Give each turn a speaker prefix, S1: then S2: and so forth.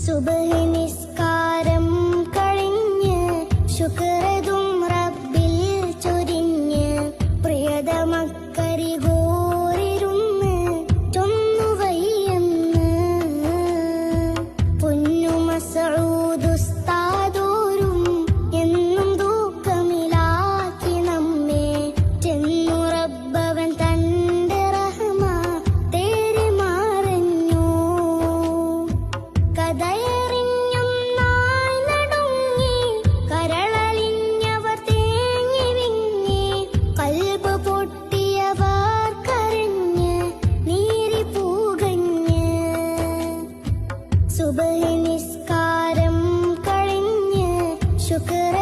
S1: സുബ്ഹ് നിസ്കാരം കഴിഞ്ഞ് ശുക്രതും റബ്ബിൽ ചൊരിഞ്ഞ് പ്രിയതമക്കരികോരിരുന്ന് ചൊന്നുവയ്യെന്ന് പൊന്നു മസ്ഊദ് ഉസ്താദോരും എന്നും തൂക്കമിലാക്കി നമ്മെ ചെന്നു റബ്ബവൻ തന്റെ റഹ്മ തേരി മറഞ്ഞു കഥയറിഞ്ഞും നാൾ നടുങ്ങി കരളലിഞ്ഞവർ തേങ്ങി വിങ്ങി കൽബ് പൊട്ടിയവർ കരഞ്ഞ് നീരി പൂകഞ്ഞ് സുബ്ഹ് നിസ്കാരം കഴിഞ്ഞ് ശുക്ര